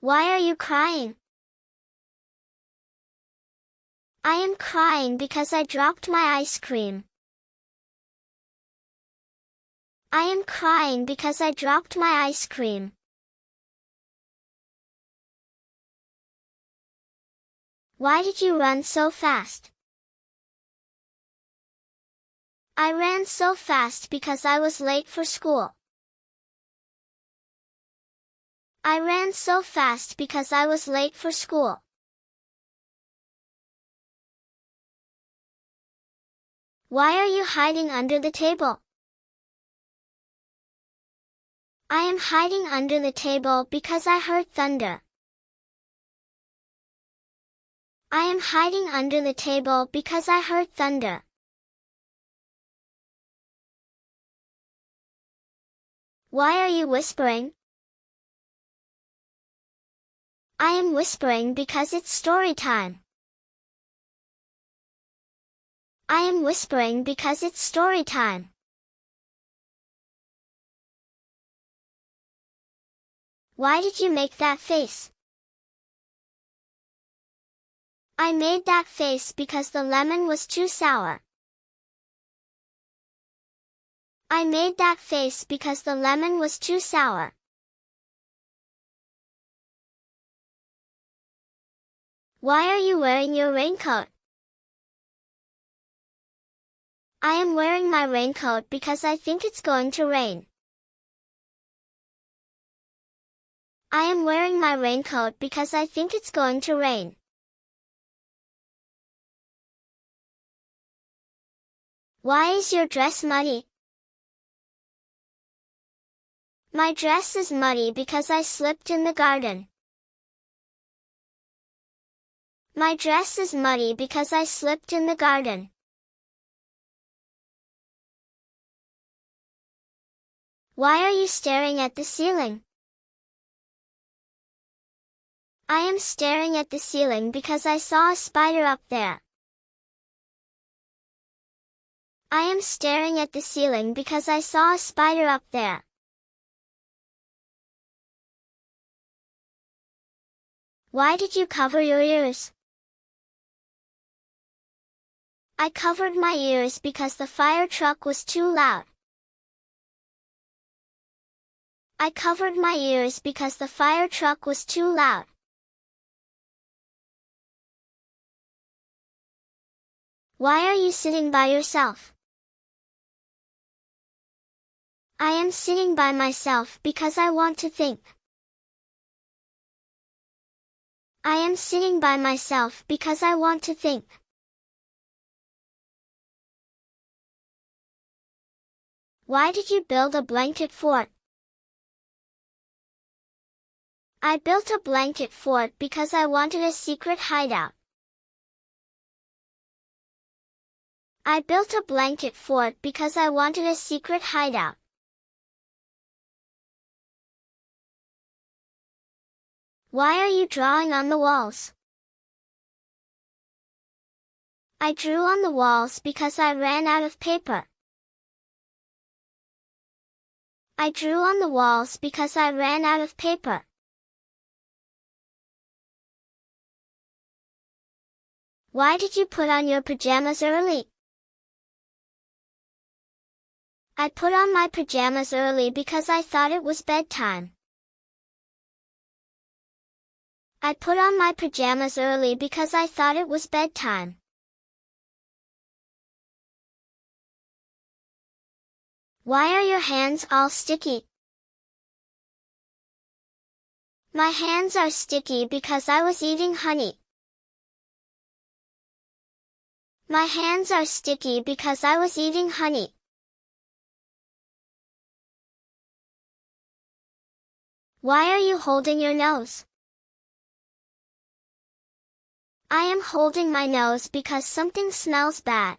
Why are you crying? I am crying because I dropped my ice cream. I am crying because I dropped my ice cream. Why did you run so fast? I ran so fast because I was late for school. I ran so fast because I was late for school. Why are you hiding under the table? I am hiding under the table because I heard thunder. I am hiding under the table because I heard thunder. Why are you whispering? I am whispering because it's story time. I am whispering because it's story time. Why did you make that face? I made that face because the lemon was too sour. I made that face because the lemon was too sour. Why are you wearing your raincoat? I am wearing my raincoat because I think it's going to rain. I am wearing my raincoat because I think it's going to rain. Why is your dress muddy? My dress is muddy because I slipped in the garden. My dress is muddy because I slipped in the garden. Why are you staring at the ceiling? I am staring at the ceiling because I saw a spider up there. I am staring at the ceiling because I saw a spider up there. Why did you cover your ears? I covered my ears because the fire truck was too loud. I covered my ears because the fire truck was too loud. Why are you sitting by yourself? I am sitting by myself because I want to think. I am sitting by myself because I want to think. Why did you build a blanket fort? I built a blanket fort because I wanted a secret hideout. I built a blanket fort because I wanted a secret hideout. Why are you drawing on the walls? I drew on the walls because I ran out of paper. I drew on the walls because I ran out of paper. Why did you put on your pajamas early? I put on my pajamas early because I thought it was bedtime. I put on my pajamas early because I thought it was bedtime. Why are your hands all sticky? My hands are sticky because I was eating honey. My hands are sticky because I was eating honey. Why are you holding your nose? I am holding my nose because something smells bad.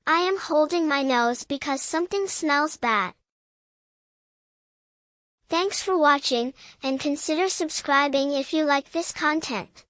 I am holding my nose because something smells bad. Thanks for watching, and consider subscribing if you like this content.